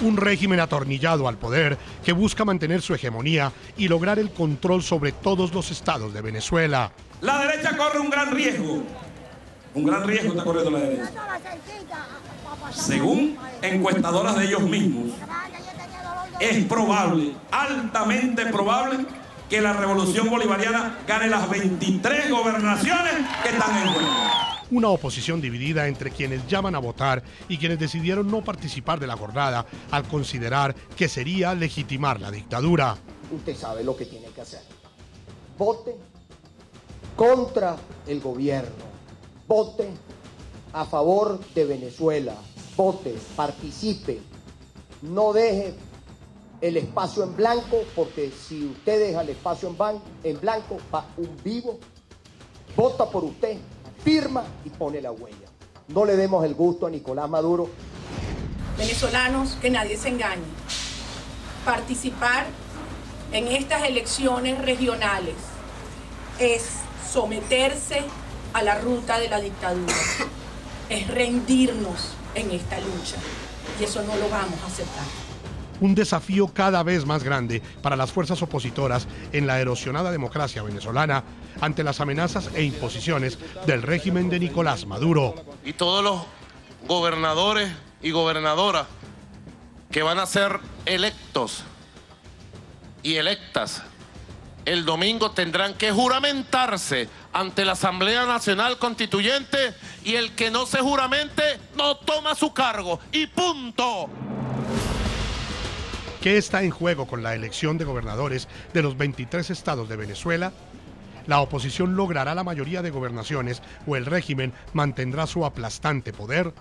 Un régimen atornillado al poder que busca mantener su hegemonía y lograr el control sobre todos los estados de Venezuela. La derecha corre un gran riesgo. Un gran riesgo está corriendo la derecha. Según encuestadoras de ellos mismos, es probable, altamente probable, que la revolución bolivariana gane las 23 gobernaciones que están en juego. Una oposición dividida entre quienes llaman a votar y quienes decidieron no participar de la jornada al considerar que sería legitimar la dictadura. Usted sabe lo que tiene que hacer. Vote contra el gobierno. Vote a favor de Venezuela. Vote, participe. No deje el espacio en blanco, porque si usted deja el espacio en blanco, va un vivo. Vota por usted, firma y pone la huella. No le demos el gusto a Nicolás Maduro. Venezolanos, que nadie se engañe. Participar en estas elecciones regionales es someterse a la ruta de la dictadura, es rendirnos en esta lucha, y eso no lo vamos a aceptar. Un desafío cada vez más grande para las fuerzas opositoras en la erosionada democracia venezolana ante las amenazas e imposiciones del régimen de Nicolás Maduro. Y todos los gobernadores y gobernadoras que van a ser electos y electas el domingo tendrán que juramentarse ante la Asamblea Nacional Constituyente, y el que no se juramente no toma su cargo, y punto. ¿Qué está en juego con la elección de gobernadores de los 23 estados de Venezuela? ¿La oposición logrará la mayoría de gobernaciones o el régimen mantendrá su aplastante poder?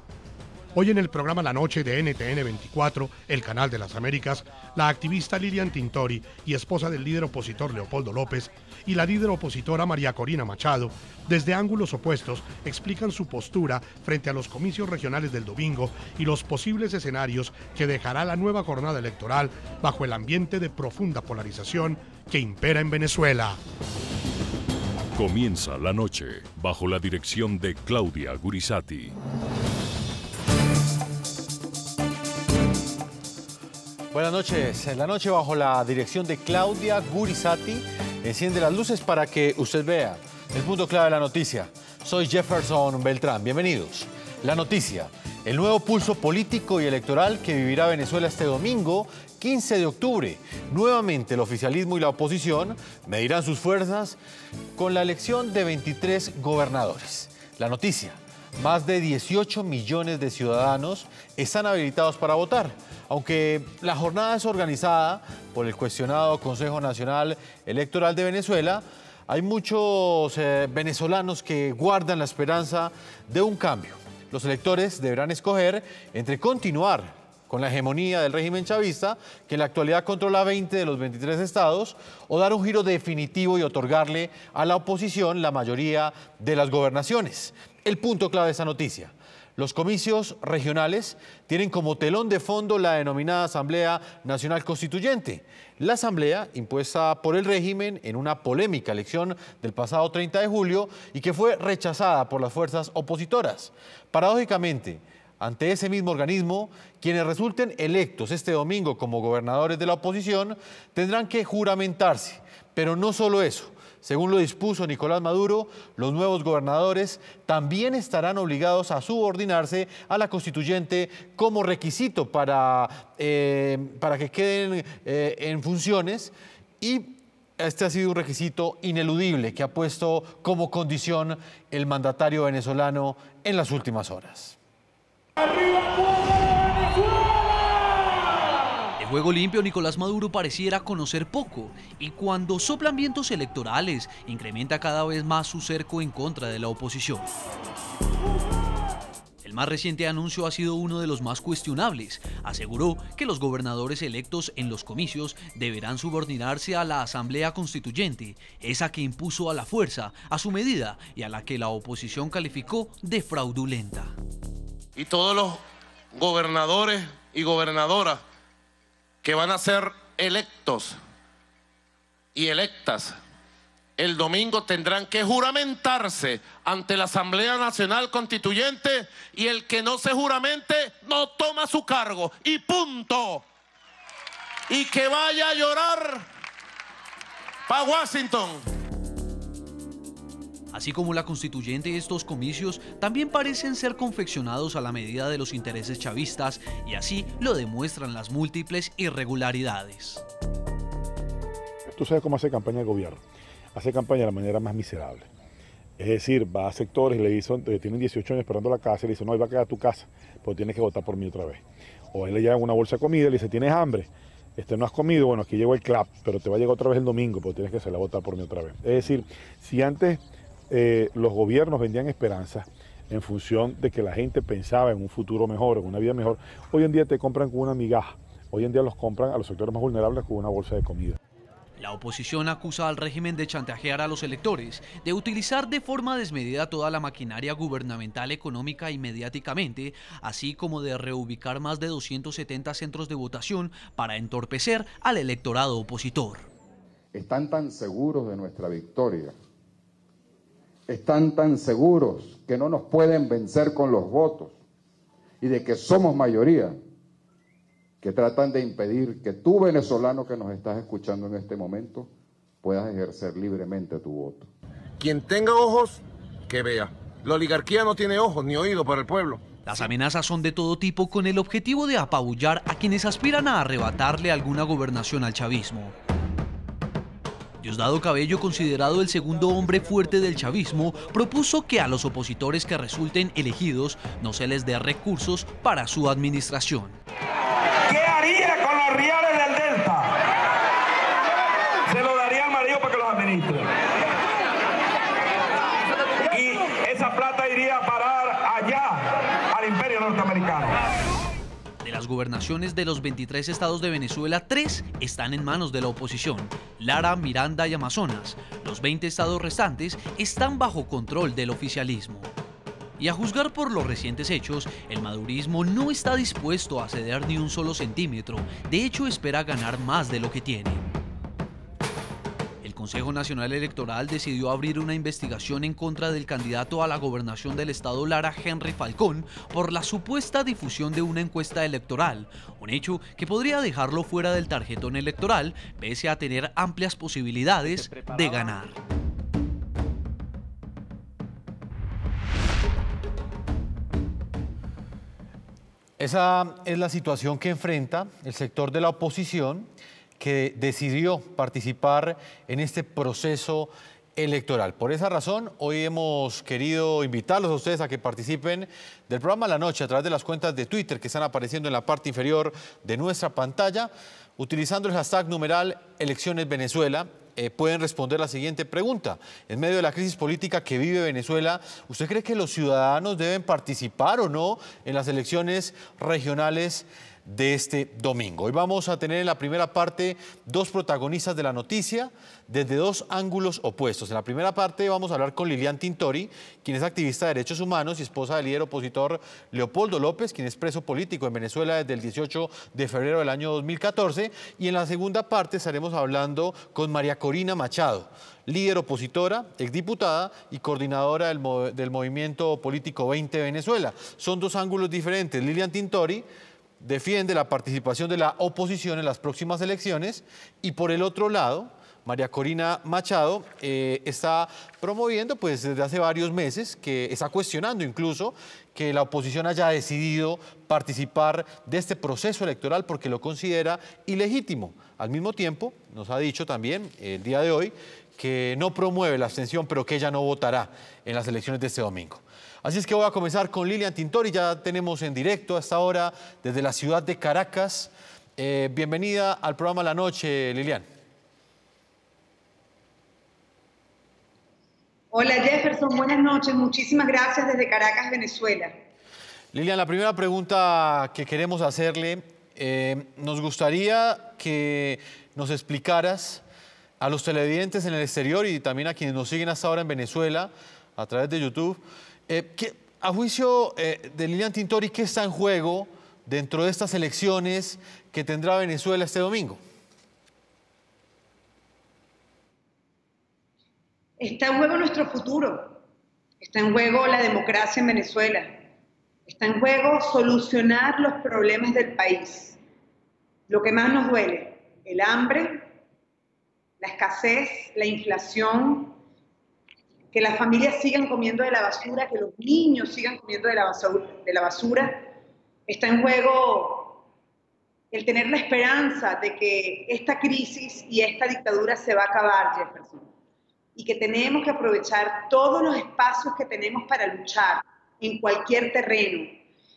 Hoy en el programa La Noche de NTN 24, el canal de las Américas, la activista Lilian Tintori y esposa del líder opositor Leopoldo López y la líder opositora María Corina Machado, desde ángulos opuestos, explican su postura frente a los comicios regionales del domingo y los posibles escenarios que dejará la nueva jornada electoral bajo el ambiente de profunda polarización que impera en Venezuela. Comienza La Noche bajo la dirección de Claudia Gurisati. Buenas noches. En La Noche bajo la dirección de Claudia Gurisati enciende las luces para que usted vea el punto clave de la noticia. Soy Jefferson Beltrán. Bienvenidos. La noticia, el nuevo pulso político y electoral que vivirá Venezuela este domingo, 15 de octubre. Nuevamente el oficialismo y la oposición medirán sus fuerzas con la elección de 23 gobernadores. La noticia, más de 18 millones de ciudadanos están habilitados para votar. Aunque la jornada es organizada por el cuestionado Consejo Nacional Electoral de Venezuela, hay muchos venezolanos que guardan la esperanza de un cambio. Los electores deberán escoger entre continuar con la hegemonía del régimen chavista, que en la actualidad controla 20 de los 23 estados, o dar un giro definitivo y otorgarle a la oposición la mayoría de las gobernaciones. El punto clave de esta noticia: los comicios regionales tienen como telón de fondo la denominada Asamblea Nacional Constituyente. La asamblea, impuesta por el régimen en una polémica elección del pasado 30 de julio y que fue rechazada por las fuerzas opositoras. Paradójicamente, ante ese mismo organismo, quienes resulten electos este domingo como gobernadores de la oposición tendrán que juramentarse. Pero no solo eso. Según lo dispuso Nicolás Maduro, los nuevos gobernadores también estarán obligados a subordinarse a la constituyente como requisito para que queden en funciones, y este ha sido un requisito ineludible que ha puesto como condición el mandatario venezolano en las últimas horas. De juego limpio, Nicolás Maduro pareciera conocer poco, y cuando soplan vientos electorales, incrementa cada vez más su cerco en contra de la oposición. El más reciente anuncio ha sido uno de los más cuestionables. Aseguró que los gobernadores electos en los comicios deberán subordinarse a la Asamblea Constituyente, esa que impuso a la fuerza, a su medida, y a la que la oposición calificó de fraudulenta. Y todos los gobernadores y gobernadoras que van a ser electos y electas el domingo tendrán que juramentarse ante la Asamblea Nacional Constituyente y el que no se juramente no toma su cargo y punto. Y que vaya a llorar para Washington. Así como la constituyente, estos comicios también parecen ser confeccionados a la medida de los intereses chavistas y así lo demuestran las múltiples irregularidades. Tú sabes cómo hace campaña el gobierno. Hace campaña de la manera más miserable. Es decir, va a sectores y le dicen, tienen 18 años esperando la casa y le dicen, no, iba a quedar a tu casa, pero tienes que votar por mí otra vez. O él le lleva una bolsa de comida y le dice, ¿tienes hambre? No has comido, bueno, aquí llegó el CLAP, pero te va a llegar otra vez el domingo, pero tienes que hacerla votar por mí otra vez. Es decir, si antes los gobiernos vendían esperanza en función de que la gente pensaba en un futuro mejor, en una vida mejor, hoy en día te compran con una migaja. Hoy en día los compran a los sectores más vulnerables con una bolsa de comida. La oposición acusa al régimen de chantajear a los electores, de utilizar de forma desmedida toda la maquinaria gubernamental, económica y mediáticamente, así como de reubicar más de 270 centros de votación para entorpecer al electorado opositor. Están tan seguros de nuestra victoria, están tan seguros que no nos pueden vencer con los votos y de que somos mayoría, que tratan de impedir que tú, venezolano que nos estás escuchando en este momento, puedas ejercer libremente tu voto. Quien tenga ojos, que vea. La oligarquía no tiene ojos ni oídos para el pueblo. Las amenazas son de todo tipo con el objetivo de apabullar a quienes aspiran a arrebatarle alguna gobernación al chavismo. Diosdado Cabello, considerado el segundo hombre fuerte del chavismo, propuso que a los opositores que resulten elegidos no se les dé recursos para su administración. ¿Qué haría con los reales del Delta? Se lo daría al marido para que los administre. Y esa plata iría a parar allá, al imperio norteamericano. De las gobernaciones de los 23 estados de Venezuela, 3 están en manos de la oposición: Lara, Miranda y Amazonas. Los 20 estados restantes están bajo control del oficialismo. Y a juzgar por los recientes hechos, el madurismo no está dispuesto a ceder ni un solo centímetro. De hecho, espera ganar más de lo que tiene. El Consejo Nacional Electoral decidió abrir una investigación en contra del candidato a la gobernación del estado Lara, Henry Falcón, por la supuesta difusión de una encuesta electoral, un hecho que podría dejarlo fuera del tarjetón electoral, pese a tener amplias posibilidades de ganar. Esa es la situación que enfrenta el sector de la oposición que decidió participar en este proceso electoral. Por esa razón, hoy hemos querido invitarlos a ustedes a que participen del programa La Noche a través de las cuentas de Twitter que están apareciendo en la parte inferior de nuestra pantalla, utilizando el hashtag numeral Elecciones Venezuela. Pueden responder la siguiente pregunta. En medio de la crisis política que vive Venezuela, ¿usted cree que los ciudadanos deben participar o no en las elecciones regionales de este domingo? Hoy vamos a tener en la primera parte 2 protagonistas de la noticia desde 2 ángulos opuestos. En la primera parte vamos a hablar con Lilian Tintori, quien es activista de derechos humanos y esposa del líder opositor Leopoldo López, quien es preso político en Venezuela desde el 18 de febrero del año 2014. Y en la segunda parte estaremos hablando con María Corina Machado, líder opositora, exdiputada y coordinadora del movimiento político 20 Venezuela. Son 2 ángulos diferentes. Lilian Tintori defiende la participación de la oposición en las próximas elecciones y por el otro lado, María Corina Machado está promoviendo pues desde hace varios meses, que está cuestionando incluso que la oposición haya decidido participar de este proceso electoral porque lo considera ilegítimo. Al mismo tiempo, nos ha dicho también el día de hoy que no promueve la abstención, pero que ella no votará en las elecciones de este domingo. Así es que voy a comenzar con Lilian Tintori, ya tenemos en directo a esta hora desde la ciudad de Caracas. Bienvenida al programa La Noche, Lilian. Hola Jefferson, buenas noches, muchísimas gracias desde Caracas, Venezuela. Lilian, la primera pregunta que queremos hacerle, nos gustaría que nos explicaras a los televidentes en el exterior y también a quienes nos siguen hasta ahora en Venezuela a través de YouTube, a juicio de Lilian Tintori, ¿qué está en juego dentro de estas elecciones que tendrá Venezuela este domingo? Está en juego nuestro futuro, está en juego la democracia en Venezuela, está en juego solucionar los problemas del país. Lo que más nos duele, el hambre, la escasez, la inflación, que las familias sigan comiendo de la basura, que los niños sigan comiendo de la basura. Está en juego el tener la esperanza de que esta crisis y esta dictadura se va a acabar, Jefferson, y que tenemos que aprovechar todos los espacios que tenemos para luchar en cualquier terreno,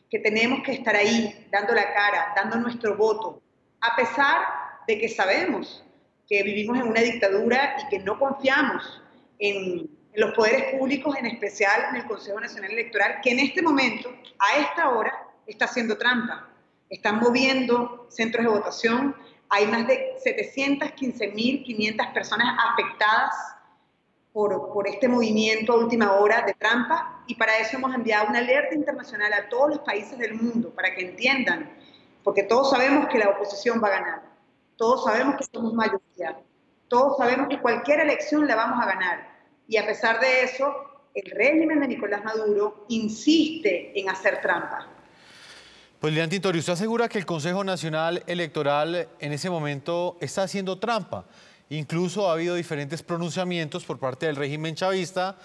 que tenemos que estar ahí dando la cara, dando nuestro voto, a pesar de que sabemos que vivimos en una dictadura y que no confiamos en los poderes públicos, en especial en el Consejo Nacional Electoral, que en este momento, a esta hora, está haciendo trampa. Están moviendo centros de votación. Hay más de 715.500 personas afectadas por este movimiento a última hora de trampa, y para eso hemos enviado una alerta internacional a todos los países del mundo para que entiendan, porque todos sabemos que la oposición va a ganar, todos sabemos que somos mayoría, todos sabemos que cualquier elección la vamos a ganar, y a pesar de eso, el régimen de Nicolás Maduro insiste en hacer trampa. Pues Lilian Tintori, usted asegura que el Consejo Nacional Electoral en ese momento está haciendo trampa. Incluso ha habido diferentes pronunciamientos por parte del régimen chavista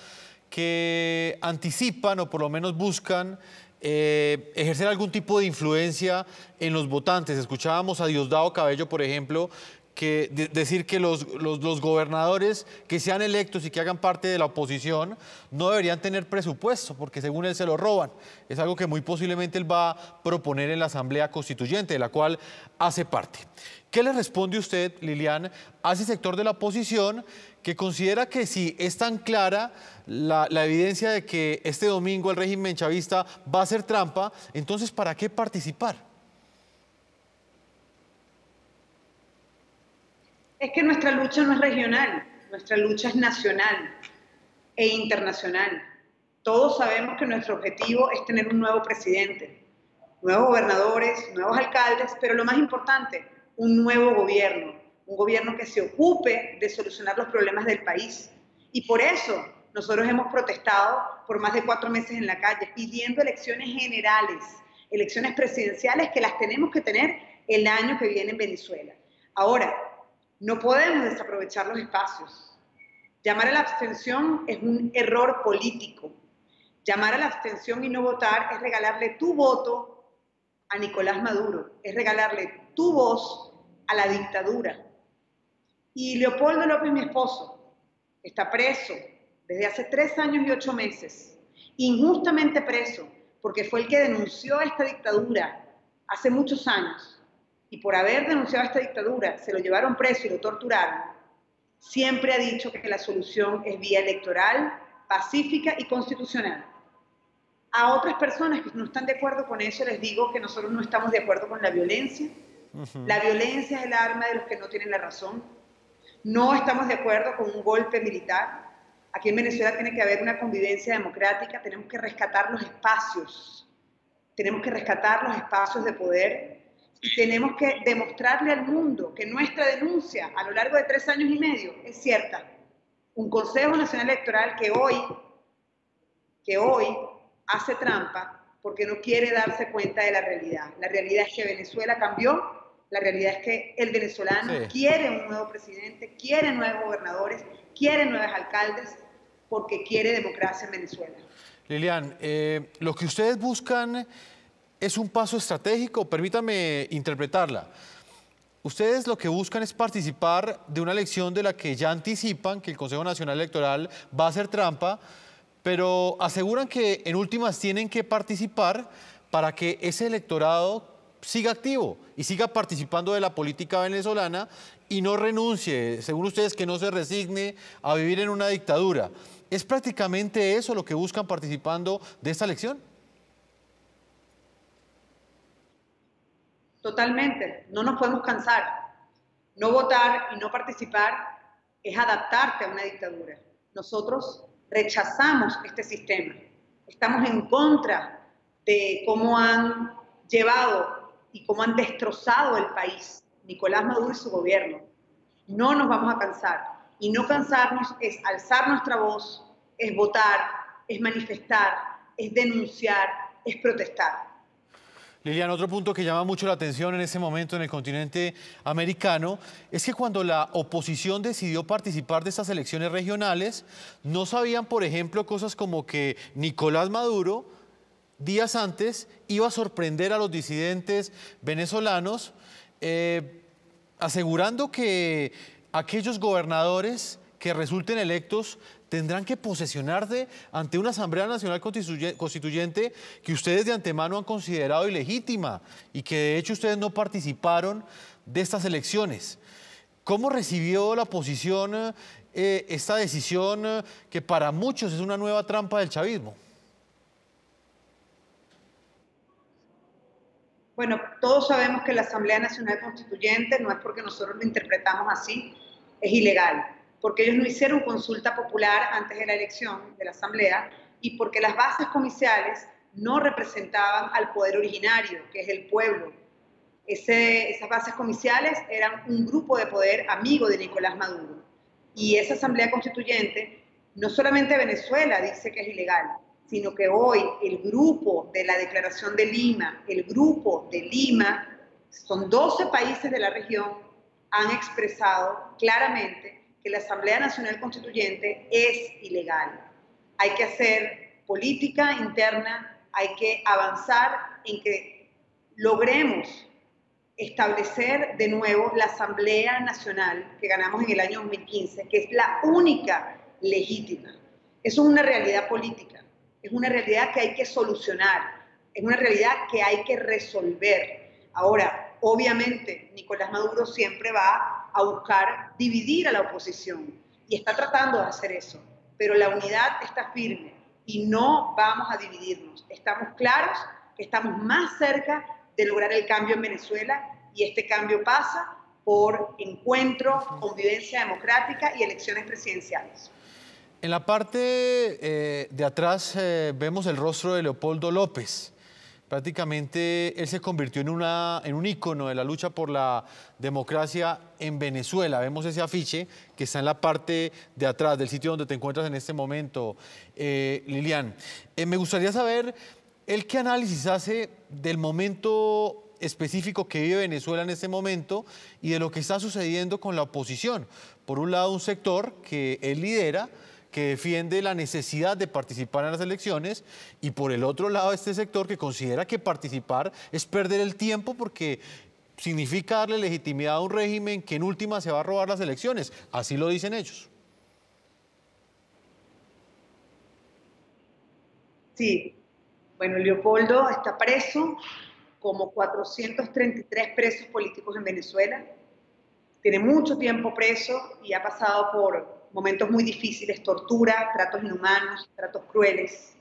que anticipan o por lo menos buscan ejercer algún tipo de influencia en los votantes. Escuchábamos a Diosdado Cabello, por ejemplo, decir que los gobernadores que sean electos y que hagan parte de la oposición no deberían tener presupuesto porque según él se lo roban. Es algo que muy posiblemente él va a proponer en la Asamblea Constituyente, de la cual hace parte. ¿Qué le responde usted, Lilian, a ese sector de la oposición que considera que si es tan clara la evidencia de que este domingo el régimen chavista va a hacer trampa, entonces ¿para qué participar? Es que nuestra lucha no es regional, nuestra lucha es nacional e internacional. Todos sabemos que nuestro objetivo es tener un nuevo presidente, nuevos gobernadores, nuevos alcaldes, pero lo más importante, un nuevo gobierno, un gobierno que se ocupe de solucionar los problemas del país. Y por eso nosotros hemos protestado por más de 4 meses en la calle, pidiendo elecciones generales, elecciones presidenciales que las tenemos que tener el año que viene en Venezuela. Ahora, no podemos desaprovechar los espacios. Llamar a la abstención es un error político. Llamar a la abstención y no votar es regalarle tu voto a Nicolás Maduro, es regalarle tu voz a la dictadura. Y Leopoldo López, mi esposo, está preso desde hace 3 años y 8 meses, injustamente preso, porque fue el que denunció esta dictadura hace muchos años. Y por haber denunciado esta dictadura, se lo llevaron preso y lo torturaron. Siempre ha dicho que la solución es vía electoral, pacífica y constitucional. A otras personas que no están de acuerdo con eso, les digo que nosotros no estamos de acuerdo con la violencia. La violencia es el arma de los que no tienen la razón. No estamos de acuerdo con un golpe militar. Aquí en Venezuela tiene que haber una convivencia democrática. Tenemos que rescatar los espacios. Tenemos que rescatar los espacios de poder. Y tenemos que demostrarle al mundo que nuestra denuncia a lo largo de 3 años y medio es cierta. Un Consejo Nacional Electoral que hoy hace trampa porque no quiere darse cuenta de la realidad. La realidad es que Venezuela cambió, la realidad es que el venezolano quiere un nuevo presidente, quiere nuevos gobernadores, quiere nuevos alcaldes, porque quiere democracia en Venezuela. Lilian, lo que ustedes buscan es un paso estratégico, permítame interpretarla. Ustedes lo que buscan es participar de una elección de la que ya anticipan que el Consejo Nacional Electoral va a hacer trampa, pero aseguran que en últimas tienen que participar para que ese electorado siga activo y siga participando de la política venezolana y no renuncie, según ustedes, que no se resigne a vivir en una dictadura. ¿Es prácticamente eso lo que buscan participando de esta elección? Totalmente, no nos podemos cansar. No votar y no participar es adaptarte a una dictadura. Nosotros rechazamos este sistema. Estamos en contra de cómo han llevado y cómo han destrozado el país Nicolás Maduro y su gobierno. No nos vamos a cansar. y no cansarnos, es alzar nuestra voz, es votar, es manifestar, es denunciar, es protestar. Lilian, otro punto que llama mucho la atención en este momento en el continente americano es que cuando la oposición decidió participar de estas elecciones regionales, no sabían, por ejemplo, cosas como que Nicolás Maduro, días antes, iba a sorprender a los disidentes venezolanos, asegurando que aquellos gobernadores que resulten electos tendrán que posesionarse ante una Asamblea Nacional Constituyente que ustedes de antemano han considerado ilegítima y que de hecho ustedes no participaron de estas elecciones. ¿Cómo recibió la oposición esta decisión que para muchos es una nueva trampa del chavismo? Bueno, todos sabemos que la Asamblea Nacional Constituyente, no es porque nosotros lo interpretamos así, es ilegal, porque ellos no hicieron consulta popular antes de la elección de la Asamblea y porque las bases comiciales no representaban al poder originario, que es el pueblo. Esas bases comiciales eran un grupo de poder amigo de Nicolás Maduro. Y esa Asamblea Constituyente, no solamente Venezuela dice que es ilegal, sino que hoy el grupo de la Declaración de Lima, el grupo de Lima, son 12 países de la región, han expresado claramente que la Asamblea Nacional Constituyente es ilegal. Hay que hacer política interna, hay que avanzar en que logremos establecer de nuevo la Asamblea Nacional que ganamos en el año 2015, que es la única legítima. Eso es una realidad política, es una realidad que hay que solucionar, es una realidad que hay que resolver. Ahora, obviamente, Nicolás Maduro siempre va a buscar dividir a la oposición y está tratando de hacer eso, pero la unidad está firme y no vamos a dividirnos. Estamos claros que estamos más cerca de lograr el cambio en Venezuela y este cambio pasa por encuentro, convivencia democrática y elecciones presidenciales. En la parte de atrás vemos el rostro de Leopoldo López. Prácticamente él se convirtió en un ícono de la lucha por la democracia en Venezuela. Vemos ese afiche que está en la parte de atrás del sitio donde te encuentras en este momento, Lilian. Me gustaría saber, ¿él qué análisis hace del momento específico que vive Venezuela en este momento y de lo que está sucediendo con la oposición? Por un lado, un sector que él lidera, que defiende la necesidad de participar en las elecciones, y por el otro lado este sector que considera que participar es perder el tiempo porque significa darle legitimidad a un régimen que en última se va a robar las elecciones. Así lo dicen ellos. Sí, bueno, Leopoldo está preso, como 433 presos políticos en Venezuela. Tiene mucho tiempo preso y ha pasado por momentos muy difíciles, tortura, tratos inhumanos, tratos crueles.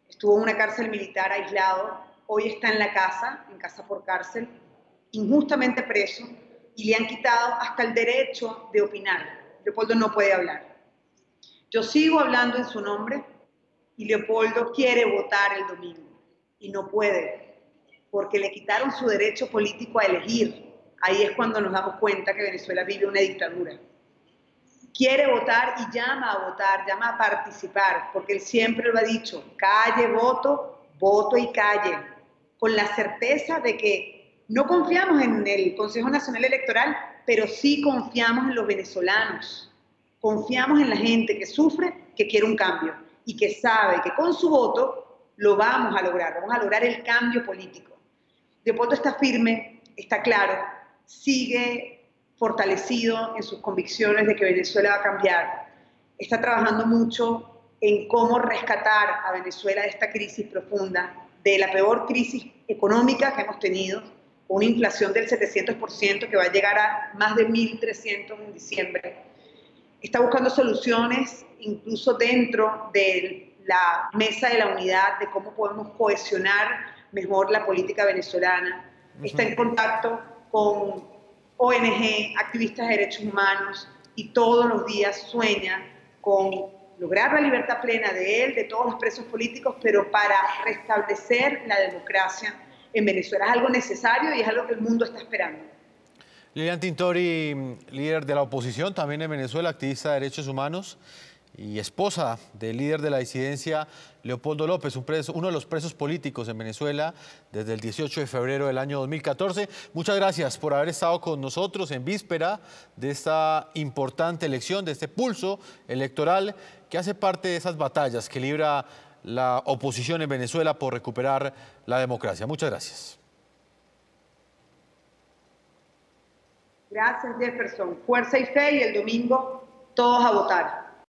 Estuvo en una cárcel militar aislado, hoy está en la casa, en casa por cárcel, injustamente preso, y le han quitado hasta el derecho de opinar. Leopoldo no puede hablar. Yo sigo hablando en su nombre y Leopoldo quiere votar el domingo y no puede, porque le quitaron su derecho político a elegir. Ahí es cuando nos damos cuenta que Venezuela vive una dictadura. Quiere votar y llama a votar, llama a participar, porque él siempre lo ha dicho, calle, voto, voto y calle, con la certeza de que no confiamos en el Consejo Nacional Electoral, pero sí confiamos en los venezolanos, confiamos en la gente que sufre, que quiere un cambio y que sabe que con su voto lo vamos a lograr el cambio político. Leopoldo está firme, está claro, sigue fortalecido en sus convicciones de que Venezuela va a cambiar. Está trabajando mucho en cómo rescatar a Venezuela de esta crisis profunda, de la peor crisis económica que hemos tenido, una inflación del 700% que va a llegar a más de 1.300 en diciembre. Está buscando soluciones incluso dentro de la mesa de la unidad, de cómo podemos cohesionar mejor la política venezolana. Está en contacto con ONG, activistas de derechos humanos, y todos los días sueña con lograr la libertad plena de él, de todos los presos políticos, pero para restablecer la democracia en Venezuela. Es algo necesario y es algo que el mundo está esperando. Lilian Tintori, líder de la oposición, también en Venezuela, activista de derechos humanos y esposa del líder de la disidencia, Leopoldo López, uno de los presos políticos en Venezuela desde el 18 de febrero del año 2014. Muchas gracias por haber estado con nosotros en víspera de esta importante elección, de este pulso electoral que hace parte de esas batallas que libra la oposición en Venezuela por recuperar la democracia. Muchas gracias. Gracias, Jefferson. Fuerza y fe, y el domingo todos a votar.